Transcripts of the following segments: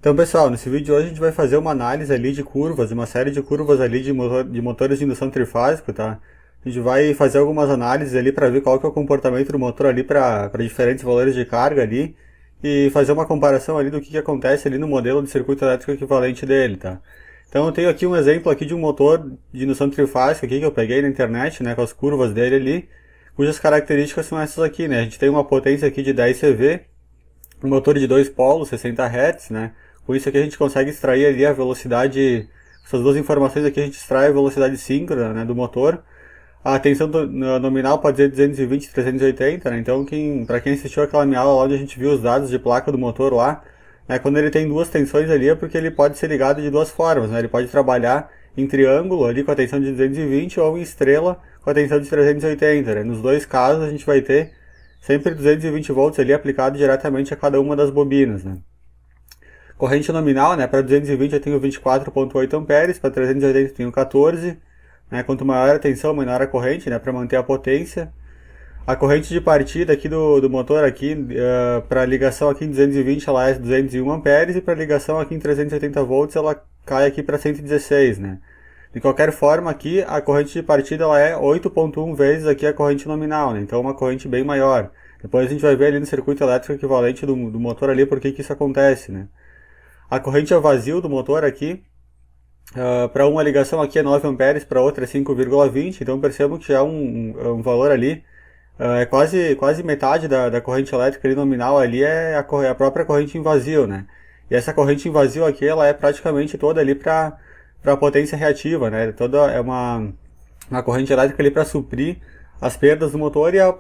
Então, pessoal, nesse vídeo de hoje a gente vai fazer uma análise ali de curvas, uma série de curvas ali de motores de indução trifásico, tá? A gente vai fazer algumas análises ali para ver qual que é o comportamento do motor ali para diferentes valores de carga ali e fazer uma comparação ali do que acontece ali no modelo de circuito elétrico equivalente dele, tá? Então eu tenho aqui um exemplo aqui de um motor de indução trifásica aqui que eu peguei na internet, né, com as curvas dele ali, cujas características são essas aqui, né? A gente tem uma potência aqui de 10 CV, um motor de 2 polos, 60 Hz, né? Com isso aqui a gente consegue extrair ali a velocidade, essas duas informações aqui a gente extrai a velocidade síncrona, né, do motor. A tensão nominal pode ser 220 e 380, né? Então para quem assistiu aquela minha aula lá onde a gente viu os dados de placa do motor lá, né, quando ele tem duas tensões ali é porque ele pode ser ligado de duas formas, né? Ele pode trabalhar em triângulo ali com a tensão de 220 ou em estrela com a tensão de 380, né? Nos dois casos a gente vai ter sempre 220 volts ali aplicado diretamente a cada uma das bobinas, né? Corrente nominal, né, para 220 eu tenho 24,8 amperes, para 380 eu tenho 14, né, quanto maior a tensão, menor a corrente, né, para manter a potência. A corrente de partida aqui do motor aqui, para ligação aqui em 220 ela é 201 amperes e para ligação aqui em 380 volts ela cai aqui para 116, né. De qualquer forma aqui a corrente de partida ela é 8,1 vezes aqui a corrente nominal, né, então é uma corrente bem maior. Depois a gente vai ver ali no circuito elétrico equivalente do motor ali por que isso acontece, né. A corrente a vazio do motor aqui, para uma ligação aqui é 9 amperes, para outra é 5,20, então percebam que já é um valor ali, é quase metade da corrente elétrica ali nominal ali é a própria corrente em vazio, né? E essa corrente em vazio aqui, ela é praticamente toda ali para a potência reativa, né? Toda é uma corrente elétrica ali para suprir as perdas do motor e a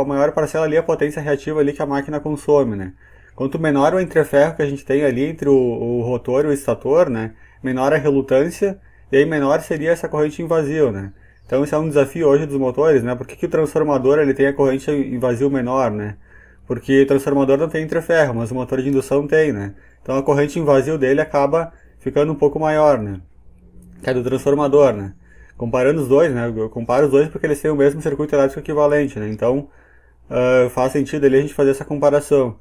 maior parcela ali é a potência reativa ali que a máquina consome, né? Quanto menor o entreferro que a gente tem ali entre o rotor e o estator, né, menor a relutância, e aí menor seria essa corrente em vazio, né. Então isso é um desafio hoje dos motores, né, por que o transformador ele tem a corrente em vazio menor, né, porque o transformador não tem entreferro, mas o motor de indução tem, né, então a corrente em vazio dele acaba ficando um pouco maior, né, que é do transformador, né. Comparando os dois, né, eu comparo os dois porque eles têm o mesmo circuito elétrico equivalente, né, então faz sentido ali a gente fazer essa comparação.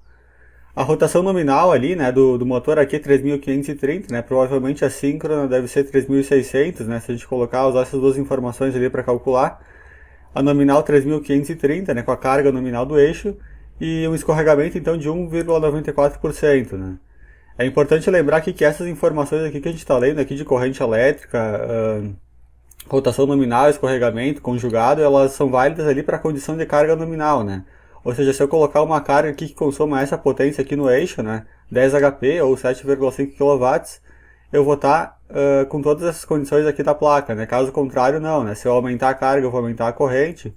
A rotação nominal ali, né, do motor aqui é 3.530, né, provavelmente a síncrona deve ser 3.600, né, se a gente usar essas duas informações ali para calcular. A nominal 3.530, né, com a carga nominal do eixo, e um escorregamento então de 1,94%, né. É importante lembrar aqui que essas informações aqui que a gente está lendo aqui de corrente elétrica, rotação nominal, escorregamento, conjugado, elas são válidas ali para a condição de carga nominal, né. Ou seja, se eu colocar uma carga aqui que consoma essa potência aqui no eixo, né, 10 HP ou 7,5 kW, eu vou estar com todas essas condições aqui da placa, né? Caso contrário, não, né? Se eu aumentar a carga, eu vou aumentar a corrente,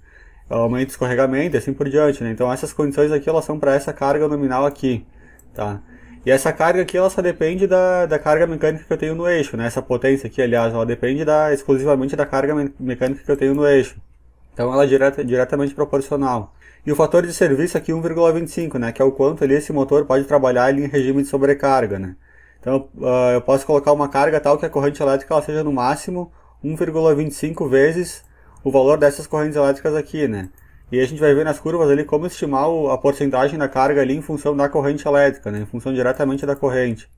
eu aumento o escorregamento e assim por diante, né? Então essas condições aqui, elas são para essa carga nominal aqui, tá? E essa carga aqui, ela só depende da carga mecânica que eu tenho no eixo, né? Essa potência aqui, aliás, ela depende exclusivamente da carga mecânica que eu tenho no eixo. Então ela é diretamente proporcional. E o fator de serviço aqui 1,25, né, que é o quanto ali esse motor pode trabalhar ali em regime de sobrecarga, né. Então eu posso colocar uma carga tal que a corrente elétrica ela seja no máximo 1,25 vezes o valor dessas correntes elétricas aqui, né. E a gente vai ver nas curvas ali como estimar a porcentagem da carga ali em função da corrente elétrica, né, em função diretamente da corrente.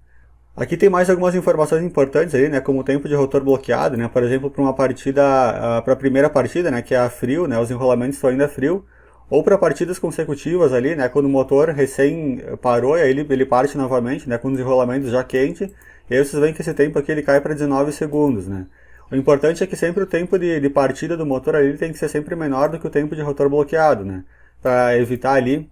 Aqui tem mais algumas informações importantes aí, né, como o tempo de rotor bloqueado, né, por exemplo, para uma partida, para a primeira partida, né, que é a frio, né, os enrolamentos estão ainda frio, ou para partidas consecutivas ali, né, quando o motor recém parou e aí ele parte novamente, né, com os enrolamentos já quente, e aí vocês veem que esse tempo aqui ele cai para 19 segundos, né. O importante é que sempre o tempo de partida do motor ali tem que ser sempre menor do que o tempo de rotor bloqueado, né, para evitar ali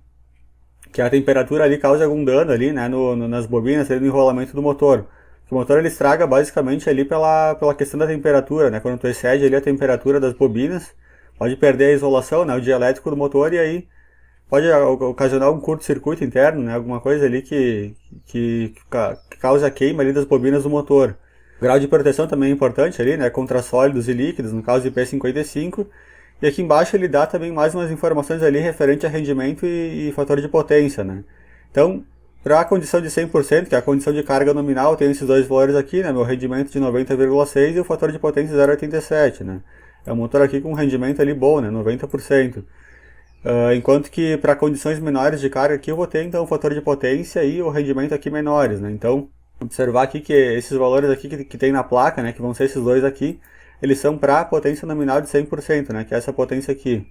que a temperatura ali cause algum dano ali, né, nas bobinas, ali no enrolamento do motor. O motor ele estraga basicamente ali pela questão da temperatura, né, quando tu excede ali a temperatura das bobinas, pode perder a isolação, né, o dielétrico do motor e aí pode ocasionar um curto-circuito interno, né, alguma coisa ali que cause a queima ali das bobinas do motor. O grau de proteção também é importante ali, né, contra sólidos e líquidos, no caso IP55. E aqui embaixo ele dá também mais umas informações ali referente a rendimento e fator de potência, né. Então, para a condição de 100%, que é a condição de carga nominal, eu tenho esses dois valores aqui, né, meu rendimento de 90,6 e o fator de potência 0,87, né. É um motor aqui com um rendimento ali bom, né, 90%. Enquanto que para condições menores de carga aqui eu vou ter então o fator de potência e o rendimento aqui menores, né. Então Observar aqui que esses valores aqui que tem na placa, né, que vão ser esses dois aqui, eles são para a potência nominal de 100%, né, que é essa potência aqui.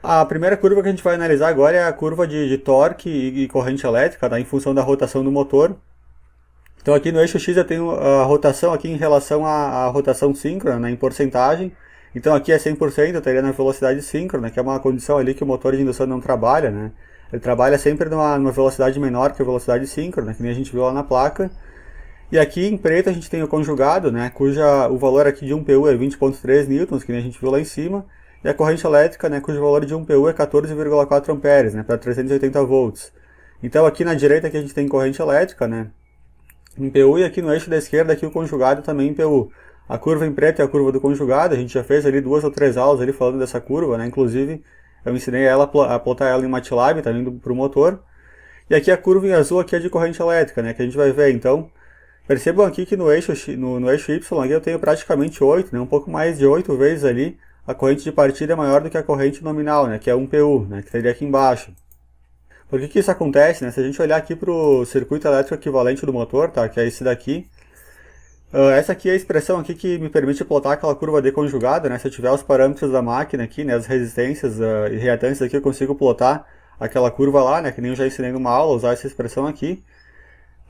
A primeira curva que a gente vai analisar agora é a curva de torque e corrente elétrica, tá, em função da rotação do motor. Então aqui no eixo X eu tenho a rotação aqui em relação à rotação síncrona, né, em porcentagem. Então aqui é 100%, eu estaria na velocidade síncrona, que é uma condição ali que o motor de indução não trabalha, né. Ele trabalha sempre numa velocidade menor que a velocidade síncrona, que nem a gente viu lá na placa. E aqui em preto a gente tem o conjugado, né, o valor aqui de 1 PU é 20.3 newtons, que nem a gente viu lá em cima. E a corrente elétrica, né, cujo valor de 1 PU é 14,4 amperes, né, para 380 volts. Então aqui na direita aqui a gente tem corrente elétrica, né, em PU, e aqui no eixo da esquerda aqui o conjugado também em PU. A curva em preto é a curva do conjugado, a gente já fez ali 2 ou 3 aulas ali falando dessa curva, né, inclusive eu ensinei ela a plotar ela em MATLAB, tá indo para o motor. E aqui a curva em azul aqui é de corrente elétrica, né, que a gente vai ver. Então percebam aqui que no eixo Y aqui eu tenho praticamente 8, né, um pouco mais de 8 vezes ali. A corrente de partida é maior do que a corrente nominal, né, que é 1 PU, né, que estaria aqui embaixo. Por que isso acontece? Né? Se a gente olhar aqui para o circuito elétrico equivalente do motor, tá, que é esse daqui, essa aqui é a expressão aqui que me permite plotar aquela curva D conjugada, né, se eu tiver os parâmetros da máquina aqui, né, as resistências e reatâncias aqui, eu consigo plotar aquela curva lá, né, que nem eu já ensinei numa aula, usar essa expressão aqui.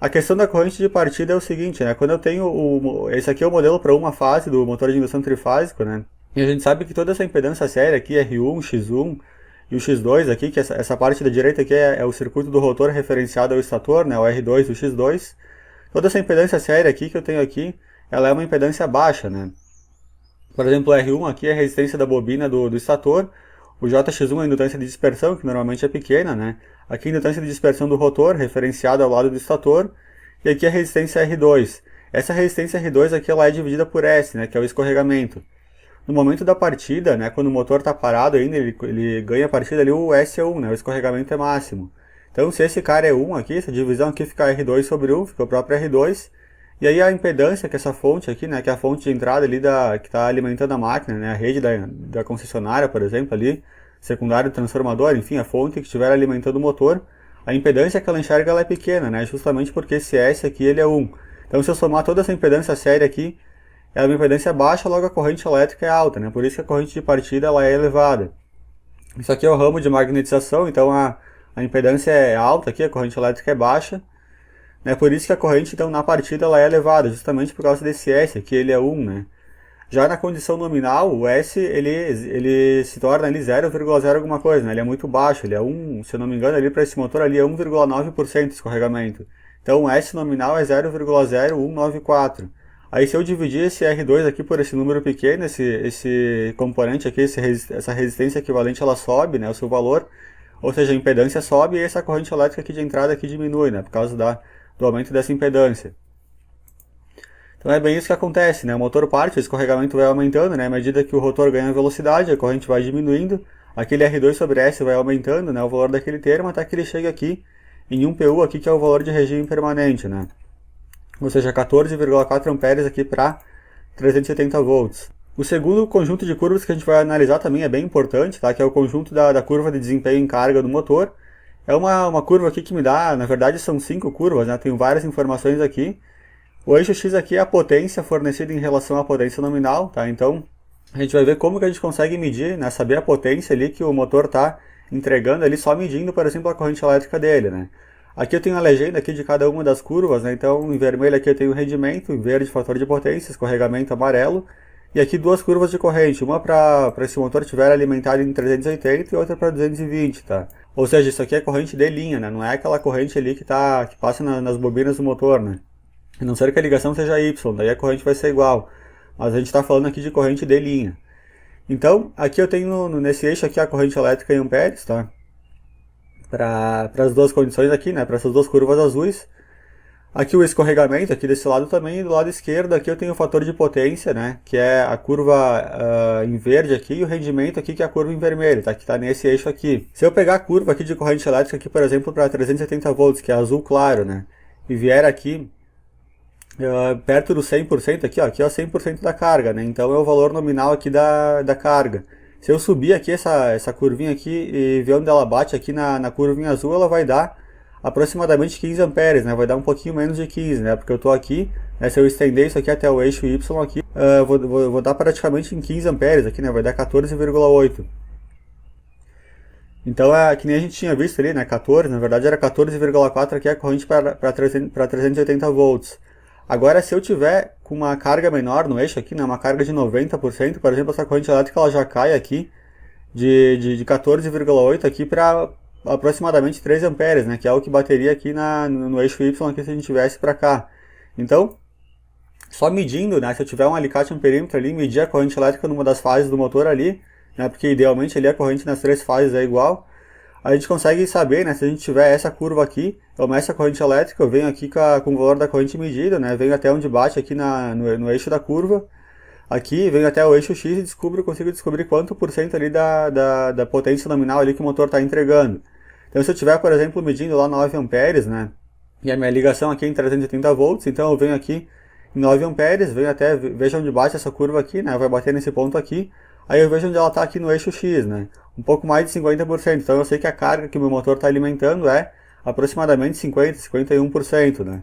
A questão da corrente de partida é o seguinte, né, quando eu tenho, esse aqui é o modelo para uma fase do motor de indução trifásico, né, e a gente sabe que toda essa impedância séria aqui, R1, X1 e o X2 aqui, que essa parte da direita aqui é o circuito do rotor referenciado ao estator, né, o R2 e o X2. Toda essa impedância séria aqui que eu tenho aqui, ela é uma impedância baixa, né. Por exemplo, o R1 aqui é a resistência da bobina do estator, o JX1 é a indutância de dispersão, que normalmente é pequena, né. Aqui a indutância de dispersão do rotor, referenciada ao lado do estator, e aqui a resistência R2. Essa resistência R2 aqui ela é dividida por S, né, que é o escorregamento. No momento da partida, né, quando o motor está parado ainda, ele ganha a partida ali, o S é 1, né, o escorregamento é máximo. Então se esse cara é 1 aqui, essa divisão aqui fica R2 sobre 1, fica o próprio R2. E aí a impedância, que é essa fonte aqui, né, que é a fonte de entrada ali que está alimentando a máquina, né, a rede da concessionária, por exemplo, ali, secundário do transformador, enfim, a fonte que estiver alimentando o motor, a impedância que ela enxerga ela é pequena, né, justamente porque esse S aqui ele é 1. Então se eu somar toda essa impedância séria aqui, a impedância é baixa, logo a corrente elétrica é alta, né? Por isso que a corrente de partida ela é elevada. Isso aqui é o ramo de magnetização, então a impedância é alta aqui, a corrente elétrica é baixa. Né? Por isso que a corrente então, na partida ela é elevada, justamente por causa desse S aqui, ele é 1. Né? Já na condição nominal, o S ele se torna ali 0,0 alguma coisa, né? Ele é muito baixo, ele é 1, se eu não me engano, ali para esse motor ali é 1,9% de escorregamento. Então o S nominal é 0,0194. Aí se eu dividir esse R2 aqui por esse número pequeno, esse componente aqui, essa resistência equivalente, ela sobe, né, o seu valor, ou seja, a impedância sobe e essa corrente elétrica aqui de entrada aqui diminui, né, por causa do aumento dessa impedância. Então é bem isso que acontece, né, o motor parte, o escorregamento vai aumentando, né, à medida que o rotor ganha velocidade, a corrente vai diminuindo, aquele R2 sobre S vai aumentando, né, o valor daquele termo, até que ele chega aqui em 1 PU, aqui, que é o valor de regime permanente, né. Ou seja, 14,4 amperes aqui para 370 volts. O segundo conjunto de curvas que a gente vai analisar também é bem importante, tá? Que é o conjunto da curva de desempenho em carga do motor. É uma curva aqui que me dá, na verdade são 5 curvas, né? Tenho várias informações aqui. O eixo X aqui é a potência fornecida em relação à potência nominal, tá? Então a gente vai ver como que a gente consegue medir, né? Saber a potência ali que o motor está entregando ali só medindo, por exemplo, a corrente elétrica dele, né? Aqui eu tenho a legenda aqui de cada uma das curvas, né? Então em vermelho aqui eu tenho o rendimento, em verde fator de potência, escorregamento amarelo, e aqui duas curvas de corrente, uma para esse motor estiver alimentado em 380 e outra para 220, tá? Ou seja, isso aqui é corrente de linha, né? Não é aquela corrente ali que passa nas bobinas do motor, né? A não ser que a ligação seja Y, daí a corrente vai ser igual. Mas a gente está falando aqui de corrente de linha. Então, aqui eu tenho nesse eixo aqui a corrente elétrica em amperes, tá? Para as duas condições aqui, né, para essas duas curvas azuis. Aqui o escorregamento, aqui desse lado também, e do lado esquerdo aqui eu tenho o fator de potência, né, que é a curva em verde aqui, e o rendimento aqui, que é a curva em vermelho, tá, que está nesse eixo aqui. Se eu pegar a curva aqui de corrente elétrica, aqui, por exemplo, para 370 volts, que é azul claro, né, e vier aqui perto do 100% aqui, ó, aqui é o 100% da carga, né, então é o valor nominal aqui da carga. Se eu subir aqui essa curvinha aqui e ver onde ela bate aqui na curvinha azul, ela vai dar aproximadamente 15 amperes, né? Vai dar um pouquinho menos de 15, né? Porque eu estou aqui, né? Se eu estender isso aqui até o eixo Y aqui, vou dar praticamente em 15 amperes aqui, né? Vai dar 14,8. Então é que nem a gente tinha visto ali, né? 14, na verdade era 14,4 aqui a corrente para 380 volts. Agora, se eu tiver com uma carga menor no eixo aqui, né? Uma carga de 90%, por exemplo, essa corrente elétrica ela já cai aqui de 14,8 aqui para aproximadamente 13 amperes, né? Que é o que bateria aqui no eixo Y aqui se a gente tivesse para cá. Então, só medindo, né? Se eu tiver um alicate amperímetro ali, medir a corrente elétrica numa das fases do motor ali, né? Porque idealmente ali a corrente nas três fases é igual. A gente consegue saber, né? Se a gente tiver essa curva aqui, eu meço a corrente elétrica, eu venho aqui com o valor da corrente medida, né? Venho até onde bate aqui no eixo da curva. Aqui, venho até o eixo X e consigo descobrir quanto por cento ali da potência nominal ali que o motor está entregando. Então, se eu tiver, por exemplo, medindo lá 9 amperes, né? E a minha ligação aqui é em 380 volts, então eu venho aqui em 9 amperes, venho até, veja onde bate essa curva aqui, né? Vai bater nesse ponto aqui. Aí eu vejo onde ela está aqui no eixo X, né? Um pouco mais de 50%. Então eu sei que a carga que o meu motor está alimentando é aproximadamente 50, 51%, né?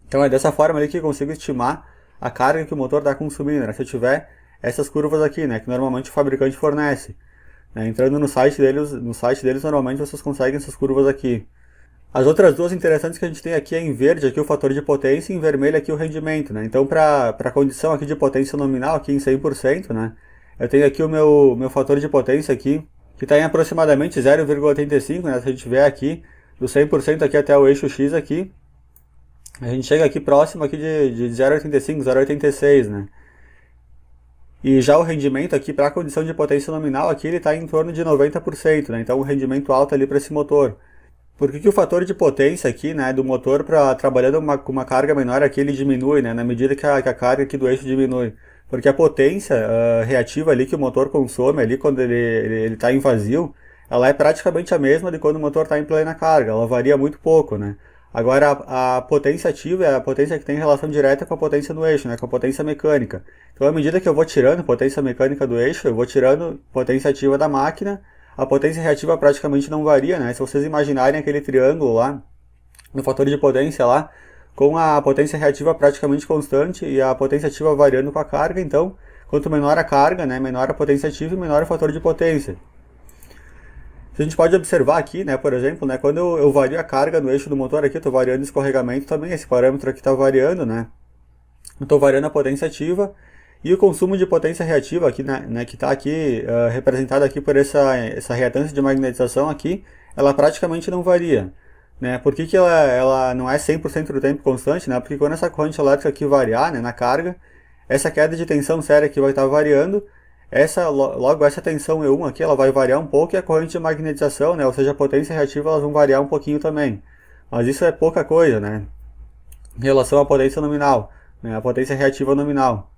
Então é dessa forma ali que eu consigo estimar a carga que o motor está consumindo, né? Se eu tiver essas curvas aqui, né? Que normalmente o fabricante fornece. Né? Entrando no site deles normalmente vocês conseguem essas curvas aqui. As outras duas interessantes que a gente tem aqui é em verde aqui o fator de potência e em vermelho aqui o rendimento, né? Então para a condição aqui de potência nominal aqui em 100%, né? Eu tenho aqui o meu fator de potência aqui, que está em aproximadamente 0,85, né? Se a gente vier aqui do 100% aqui até o eixo X aqui, a gente chega aqui próximo aqui de 0,85, 0,86, né? E já o rendimento aqui para a condição de potência nominal aqui ele está em torno de 90%, né? Então um rendimento alto ali para esse motor. Por que o fator de potência aqui, né, do motor trabalhando com uma carga menor aqui ele diminui, né? Na medida que a carga aqui do eixo diminui. Porque a potência reativa ali que o motor consome ali quando ele está em vazio, ela é praticamente a mesma de quando o motor está em plena carga, ela varia muito pouco, né? Agora a potência ativa é a potência que tem relação direta com a potência do eixo, né? Com a potência mecânica. Então à medida que eu vou tirando potência mecânica do eixo, eu vou tirando potência ativa da máquina, a potência reativa praticamente não varia, né? Se vocês imaginarem aquele triângulo lá, no fator de potência lá, com a potência reativa praticamente constante e a potência ativa variando com a carga, então, quanto menor a carga, né, menor a potência ativa e menor o fator de potência. A gente pode observar aqui, né, por exemplo, né, quando eu vario a carga no eixo do motor aqui, eu estou variando o escorregamento também, esse parâmetro aqui está variando, né, eu estou variando a potência ativa e o consumo de potência reativa aqui, né, que está aqui representado aqui por essa reatância de magnetização aqui, ela praticamente não varia. Né? Por que ela não é 100% do tempo constante? Né? Porque quando essa corrente elétrica aqui variar, né, na carga, essa queda de tensão séria aqui vai estar variando, logo essa tensão E1 aqui ela vai variar um pouco e a corrente de magnetização, né, ou seja, a potência reativa, elas vão variar um pouquinho também. Mas isso é pouca coisa, né, em relação à potência nominal, né, a potência reativa nominal.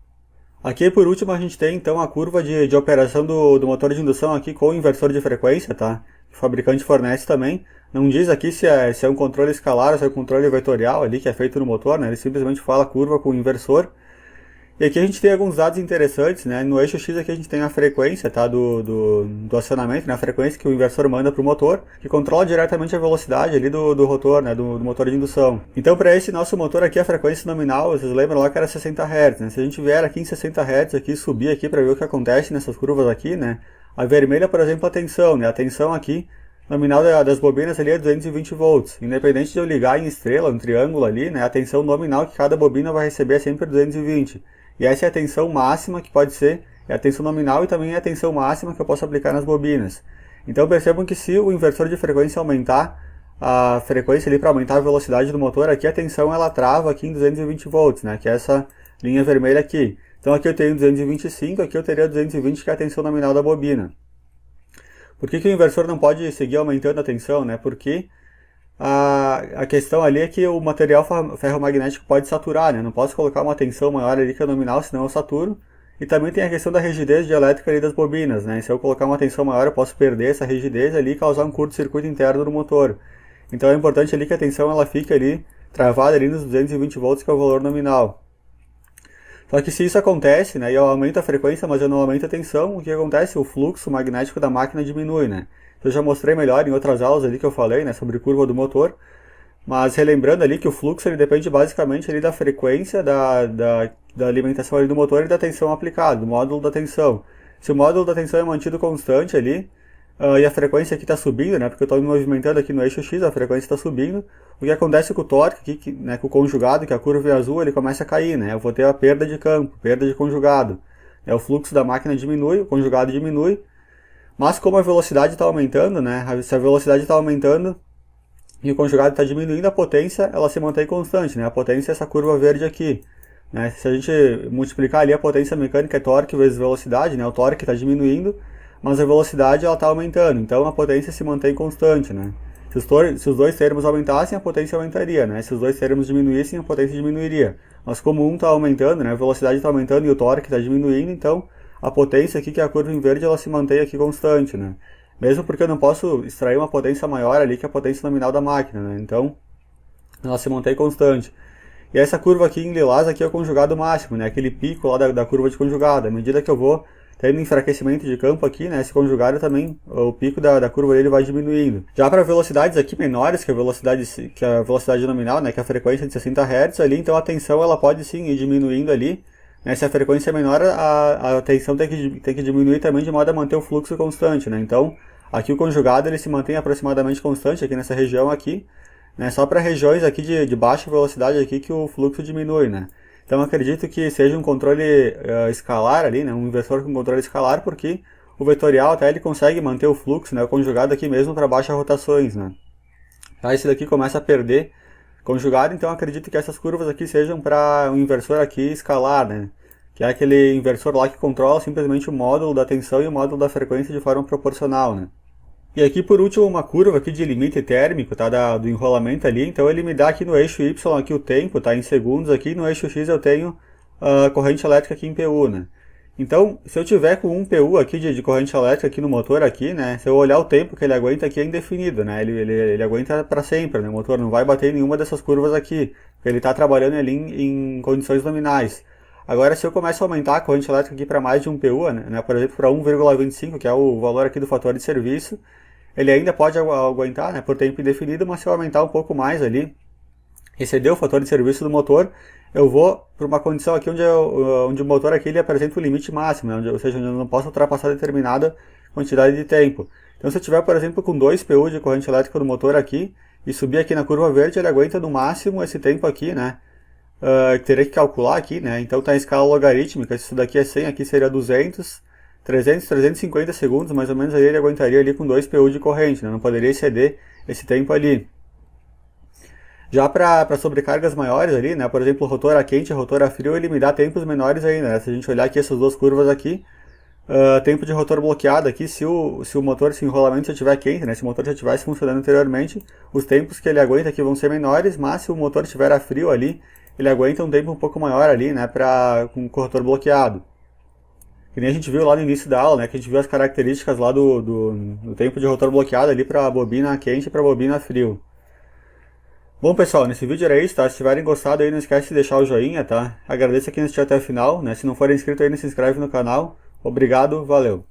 Aqui por último a gente tem então a curva de operação do motor de indução aqui com o inversor de frequência, tá? Que o fabricante fornece também. Não diz aqui se é um controle escalar ou se é um controle vetorial ali que é feito no motor, né? Ele simplesmente fala curva com o inversor. E aqui a gente tem alguns dados interessantes, né? No eixo X aqui a gente tem a frequência, tá? do acionamento, né? A frequência que o inversor manda para o motor, que controla diretamente a velocidade ali do rotor, né? Do motor de indução. Então para esse nosso motor aqui, a frequência nominal, vocês lembram lá que era 60 Hz, né? Se a gente vier aqui em 60 Hz aqui, subir aqui para ver o que acontece nessas curvas aqui, né? A vermelha, por exemplo, a tensão, né? A tensão aqui, nominal das bobinas ali é 220 volts. Independente de eu ligar em estrela, um triângulo ali, né? A tensão nominal que cada bobina vai receber é sempre 220. E essa é a tensão máxima que pode ser, é a tensão nominal e também é a tensão máxima que eu posso aplicar nas bobinas. Então percebam que se o inversor de frequência aumentar a frequência ali para aumentar a velocidade do motor, aqui a tensão ela trava aqui em 220 volts, né? Que é essa linha vermelha aqui. Então aqui eu tenho 225, aqui eu teria 220 que é a tensão nominal da bobina. Por que o inversor não pode seguir aumentando a tensão, né? Porque a questão ali é que o material ferromagnético pode saturar, né? Não posso colocar uma tensão maior ali que a nominal, senão eu saturo. E também tem a questão da rigidez dielétrica ali das bobinas, né? Se eu colocar uma tensão maior, eu posso perder essa rigidez ali e causar um curto-circuito interno no motor. Então é importante ali que a tensão ela fique ali travada ali nos 220 volts, que é o valor nominal. Só que se isso acontece, né, e eu aumento a frequência, mas eu não aumento a tensão, o que acontece? O fluxo magnético da máquina diminui, né? Se eu já mostrei melhor em outras aulas ali que eu falei, né, sobre curva do motor. Mas relembrando ali que o fluxo ele depende basicamente ali da frequência da alimentação ali do motor e da tensão aplicada, do módulo da tensão. Se o módulo da tensão é mantido constante ali, e a frequência aqui está subindo, né, porque eu estou me movimentando aqui no eixo X, a frequência está subindo, o que acontece com o torque, aqui, né, com o conjugado, que a curva é azul, ele começa a cair, né, eu vou ter a perda de campo, perda de conjugado. O fluxo da máquina diminui, o conjugado diminui, mas como a velocidade está aumentando, né, se a velocidade está aumentando, e o conjugado está diminuindo, a potência ela se mantém constante, né? A potência é essa curva verde aqui. Né? Se a gente multiplicar ali a potência mecânica é torque vezes velocidade, né? O torque está diminuindo, mas a velocidade está aumentando, então a potência se mantém constante. Né? Se os dois termos aumentassem, a potência aumentaria, né? Se os dois termos diminuíssem, a potência diminuiria. Mas como um está aumentando, né? A velocidade está aumentando e o torque está diminuindo, então a potência aqui, que é a curva em verde, ela se mantém aqui constante. Né? Mesmo porque eu não posso extrair uma potência maior ali que a potência nominal da máquina, né? Então, ela se mantém constante. E essa curva aqui em lilás aqui é o conjugado máximo, né? Aquele pico lá da curva de conjugado. À medida que eu vou tendo enfraquecimento de campo aqui, né? Esse conjugado também, o pico da curva dele vai diminuindo. Já para velocidades aqui menores, que a velocidade nominal, né? Que é a frequência de 60 Hz ali, então a tensão ela pode sim ir diminuindo ali. Se a frequência é menor, a tensão tem que diminuir também de modo a manter o fluxo constante, né? Então, aqui o conjugado ele se mantém aproximadamente constante aqui nessa região aqui, né? Só para regiões aqui de baixa velocidade aqui que o fluxo diminui, né? Então, acredito que seja um controle escalar ali, né? Um inversor com controle escalar, porque o vetorial até ele consegue manter o fluxo, né? O conjugado aqui mesmo para baixas rotações, né? Aí esse daqui começa a perder conjugado, então acredito que essas curvas aqui sejam para um inversor aqui escalar, né? Que é aquele inversor lá que controla simplesmente o módulo da tensão e o módulo da frequência de forma proporcional, né? E aqui por último uma curva aqui de limite térmico, tá? Do enrolamento ali, então ele me dá aqui no eixo Y aqui o tempo, tá? Em segundos aqui, no eixo X eu tenho a corrente elétrica aqui em PU, né? Então, se eu tiver com 1 PU aqui de corrente elétrica aqui no motor aqui, né? Se eu olhar o tempo que ele aguenta aqui é indefinido, né? Ele aguenta para sempre, né? O motor não vai bater em nenhuma dessas curvas aqui, porque ele está trabalhando ali em condições nominais. Agora, se eu começo a aumentar a corrente elétrica aqui para mais de 1 PU, né? Por exemplo, para 1,25, que é o valor aqui do fator de serviço, ele ainda pode aguentar, né? Por tempo indefinido, mas se eu aumentar um pouco mais ali, exceder o fator de serviço do motor, eu vou para uma condição aqui onde o motor aqui ele apresenta o limite máximo, né? Ou seja, onde eu não posso ultrapassar determinada quantidade de tempo. Então, se eu tiver, por exemplo, com 2 PU de corrente elétrica no motor aqui, e subir aqui na curva verde, ele aguenta no máximo esse tempo aqui, né? Teria que calcular aqui, né? Então está em escala logarítmica, se isso daqui é 100, aqui seria 200, 300, 350 segundos, mais ou menos aí ele aguentaria ali com 2 PU de corrente, né? Não poderia exceder esse tempo ali. Já para sobrecargas maiores ali, né? Por exemplo, rotor a quente e rotor a frio, ele me dá tempos menores aí, né? Se a gente olhar aqui essas duas curvas aqui, tempo de rotor bloqueado aqui, se o motor, se o enrolamento já estiver quente, né? Se o motor já estivesse funcionando anteriormente, os tempos que ele aguenta aqui vão ser menores, mas se o motor estiver a frio ali, ele aguenta um tempo um pouco maior ali, né? Com o rotor bloqueado. Que nem a gente viu lá no início da aula, né? Que a gente viu as características lá do tempo de rotor bloqueado ali para bobina quente e para bobina frio. Bom, pessoal, nesse vídeo era isso, tá? Se tiverem gostado aí, não esquece de deixar o joinha, tá? Agradeço a quem assistiu até o final, né? Se não for inscrito aí, se inscreve no canal. Obrigado, valeu!